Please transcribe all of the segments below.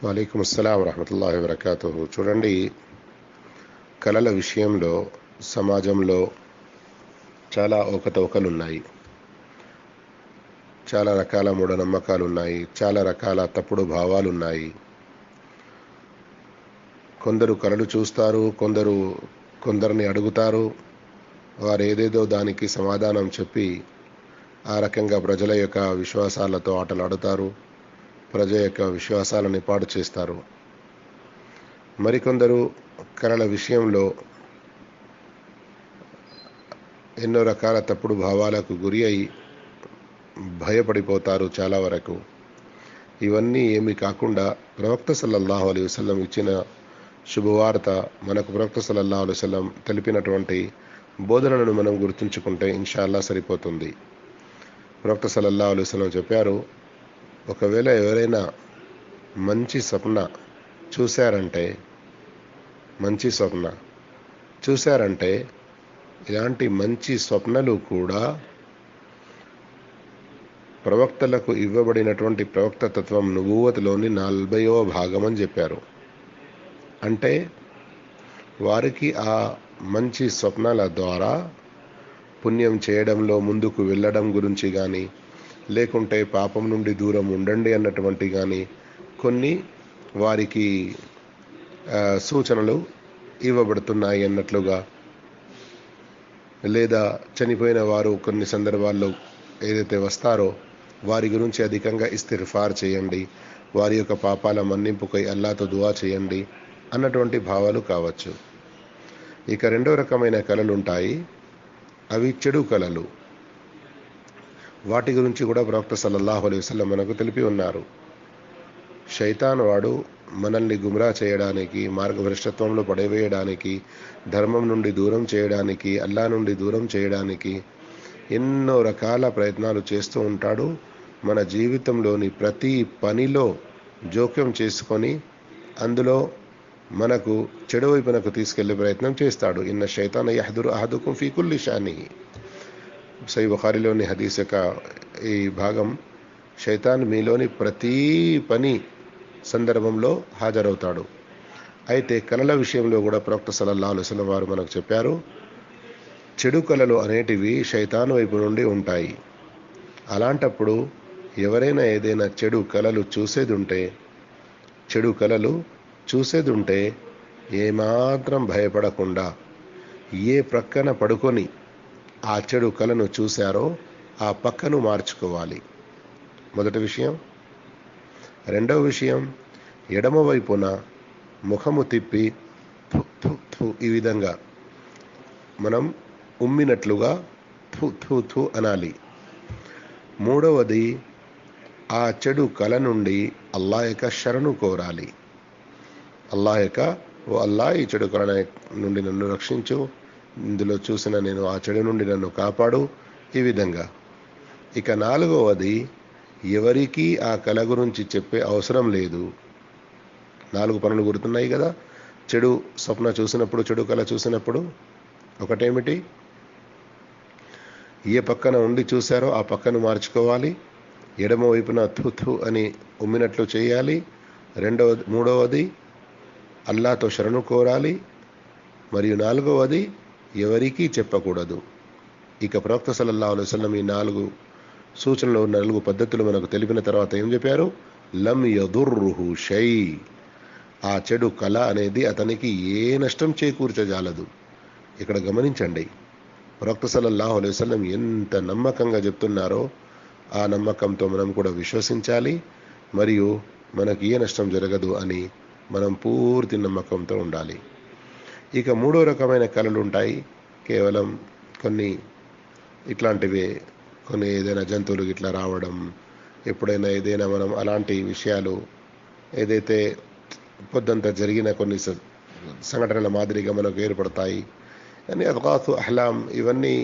వాలేకుమ్ అస్సలాం వరహమతుల్లాహి వబరకాతుహు. చూడండి, కళల విషయంలో సమాజంలో చాలా అవకతవకలు ఉన్నాయి. చాలా రకాల మూఢనమ్మకాలు ఉన్నాయి. చాలా రకాల తప్పుడు భావాలు ఉన్నాయి. కొందరు కళలు చూస్తారు, కొందరిని అడుగుతారు. వారు ఏదేదో దానికి సమాధానం చెప్పి ఆ రకంగా ప్రజల యొక్క విశ్వాసాలతో ఆటలాడుతారు. ప్రజల యొక్క విశ్వాసాలని పాడు చేస్తారు. మరికొందరు కళల విషయంలో ఎన్నో రకాల తప్పుడు భావాలకు గురి అయి భయపడిపోతారు చాలా వరకు. ఇవన్నీ ఏమీ కాకుండా ప్రవక్త సల్లల్లాహు అలైహి వసల్లం ఇచ్చిన శుభవార్త, మనకు ప్రవక్త సల్లల్లాహు అలైహి వసల్లం తెలిపినటువంటి బోధనలను మనం గుర్తుంచుకుంటే ఇన్షాల్లా సరిపోతుంది. ప్రవక్త సల్లల్లాహు అలైహి వసల్లం చెప్పారు, ఒకవేళ ఎవరైనా మంచి స్వప్న చూశారంటే ఇలాంటి మంచి స్వప్నలు కూడా ప్రవక్తలకు ఇవ్వబడినటువంటి ప్రవక్త తత్వం నుబువ్వతులోని 40వ భాగం అని చెప్పారు. అంటే వారికి ఆ మంచి స్వప్నాల ద్వారా పుణ్యం చేయడంలో ముందుకు వెళ్ళడం గురించి కానీ, లేకుంటే పాపం నుండి దూరం ఉండండి అన్నటువంటి కానీ కొన్ని వారికి సూచనలు ఇవ్వబడుతున్నాయి అన్నట్లుగా, లేదా చనిపోయిన వారు కొన్ని సందర్భాల్లో ఏదైతే వస్తారో వారి గురించి అధికంగా ఇస్తిగ్ఫార్ చేయండి, వారి యొక్క పాపాల మన్నింపుకై అల్లాహ్తో దుఆ చేయండి అన్నటువంటి భావాలు కావచ్చు. ఇక రెండో రకమైన కళలు ఉంటాయి, అవి చెడు కళలు. వాటి గురించి కూడా ప్రవక్త సల్లల్లాహు అలైహి వసల్లం మనకు తెలిపి ఉన్నారు. శైతాన్ వాడు మనల్ని గుమ్రా చేయడానికి, మార్గభ్రష్టత్వంలో పడవేయడానికి, ధర్మం నుండి దూరం చేయడానికి, అల్లాహ్ నుండి దూరం చేయడానికి ఎన్నో రకాల ప్రయత్నాలు చేస్తూ ఉంటాడు. మన జీవితంలోని ప్రతి పనిలో జోక్యం చేసుకొని అందులో మనకు చెడు వైపునకు తీసుకెళ్లే ప్రయత్నం చేస్తాడు. ఇన్న శైతాన యహ్దురు అహదుకుం ఫీ కుల్లి షానిహి. సహీహ్ బుఖారీలోని హదీస్ యొక్క ఈ భాగం, శైతాన్ మీలోని ప్రతి పని సందర్భంలో హాజరవుతాడు. అయితే కళల విషయంలో కూడా ప్రవక్త సల్లల్లాహు అలైహి వసల్లం వారు మనకు చెప్పారు, చెడు కళలు అనేటివి శైతాను వైపు నుండి ఉంటాయి. అలాంటప్పుడు ఎవరైనా ఏదైనా చెడు కళలు చూసేది ఉంటే ఏమాత్రం భయపడకుండా ఏ ప్రక్కన పడుకొని ఆ చెడు కళను చూశారో ఆ పక్కను మార్చుకోవాలి. మొదటి విషయం. రెండవ విషయం, ఎడమ వైపున ముఖము తిప్పి థు థు థు ఈ విధంగా మనం ఉమ్మినట్లుగా థు థు థు అనాలి. మూడవది, ఆ చెడు కళ నుండి అల్లాహ్ యొక్క శరణు కోరాలి. ఓ అల్లాహ్, ఈ చెడు కళ నుండి నన్ను రక్షించు, ఇందులో చూసిన నేను ఆ చెడు నుండి నన్ను కాపాడు, ఈ విధంగా. ఇక నాలుగవది, ఎవరికీ ఆ కళ గురించి చెప్పే అవసరం లేదు. 4 పనులు గుర్తున్నాయి కదా. చెడు స్వప్న చూసినప్పుడు, చెడు కళ చూసినప్పుడు ఒకటేమిటి, ఏ పక్కన ఉండి చూశారో ఆ పక్కను మార్చుకోవాలి. ఎడమ వైపున థు థు అని ఉమ్మినట్లు చేయాలి. మూడవది, అల్లాహ్తో శరణు కోరాలి. మరియు నాలుగవది, ఎవరికీ చెప్పకూడదు. ఇక ప్రవక్త సల్లల్లాహు అలైహి వసల్లం ఈ 4 సూచనలు, 4 పద్ధతులు మనకు తెలిపిన తర్వాత ఏం చెప్పారు, లం యదుర్రుహు షై. ఆ చెడు కళ అనేది అతనికి ఏ నష్టం చేకూర్చజాలదు. ఇక్కడ గమనించండి, ప్రవక్త సల్లల్లాహు అలైహి వసల్లం ఎంత నమ్మకంగా చెప్తున్నారో ఆ నమ్మకంతో మనం కూడా విశ్వసించాలి. మరియు మనకు ఏ నష్టం జరగదు అని మనం పూర్తి నమ్మకంతో ఉండాలి. ఇక మూడో రకమైన కళలు ఉంటాయి. కేవలం కొన్ని ఇట్లాంటివే, కొన్ని ఏదైనా జంతువులు ఇట్లా రావడం, ఎప్పుడైనా ఏదైనా మనం అలాంటి విషయాలు ఏదైతే పొద్దంతా జరిగిన కొన్ని సంఘటనల మాదిరిగా మనకు ఏర్పడతాయి అని అద్గాసు అహ్లాం, ఇవన్నీ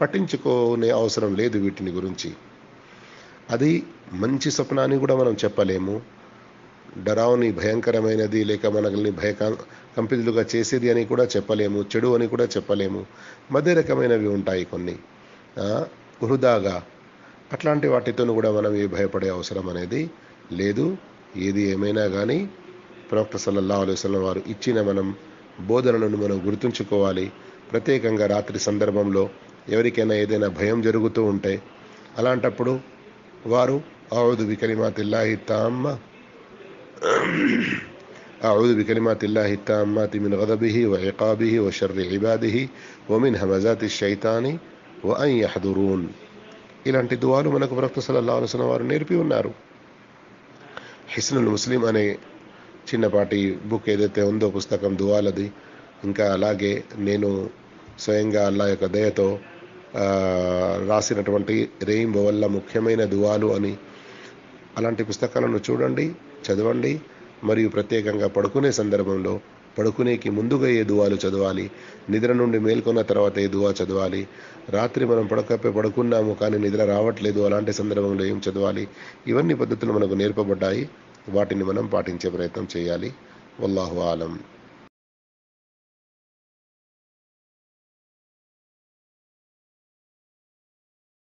పట్టించుకునే అవసరం లేదు వీటిని గురించి. అది మంచి స్వప్నాన్ని కూడా మనం చెప్పలేము, డరావుని భయంకరమైనది లేక మనల్ని కంపితులుగా చేసేది అని కూడా చెప్పలేము, చెడు అని కూడా చెప్పలేము. మధ్య రకమైనవి ఉంటాయి కొన్ని, హుదాగా. అట్లాంటి వాటితో కూడా మనం భయపడే అవసరం అనేది లేదు. ఏది ఏమైనా కానీ ప్రవక్త సల్లల్లాహు అలైహి వసల్లం వారు ఇచ్చిన బోధనలను మనం గుర్తుంచుకోవాలి. ప్రత్యేకంగా రాత్రి సందర్భంలో ఎవరికైనా ఏదైనా భయం జరుగుతూ ఉంటే అలాంటప్పుడు వారు అఊదు బికలిమాతిల్లాహి తామ్మ అఊదు బికలిమాతిల్లాహి తామ్మాతి మిన్ గదబిహి వ ఇకాబిహి వ షర్రి ఇబాదిహి వ మిన్ హమజాతి షైతాని వ అన్ యహ్దురూన్. ఇలాంటి దువాలు మనకు ప్రవక్త సల్లల్లాహు అలైహి వసల్లం వారు నేర్పి ఉన్నారు. హిస్నుల్ ముస్లిం అనే చిన్నపాటి బుక్ ఏదైతే ఉందో పుస్తకం దువాలది, ఇంకా అలాగే నేను స్వయంగా అల్లా యొక్క దయతో రాసినటువంటి రెయిన్బో వల్ల ముఖ్యమైన దువాలు అని అలాంటి పుస్తకాలను చూడండి, చదవండి. మరియు ప్రత్యేకంగా పడుకునే సందర్భంలో పడుకునేకి ముందుగా ఏ దువాలు చదవాలి, నిద్ర నుండి మేల్కొన్న తర్వాత ఏ దువా చదవాలి, రాత్రి మనం పడుకున్నాము కానీ నిద్ర రావట్లేదు అలాంటి సందర్భంలో ఏం చదవాలి, ఇవన్నీ పద్ధతులు మనకు నేర్పబడ్డాయి. వాటిని మనం పాటించే ప్రయత్నం చేయాలి. వల్లాహు ఆలం.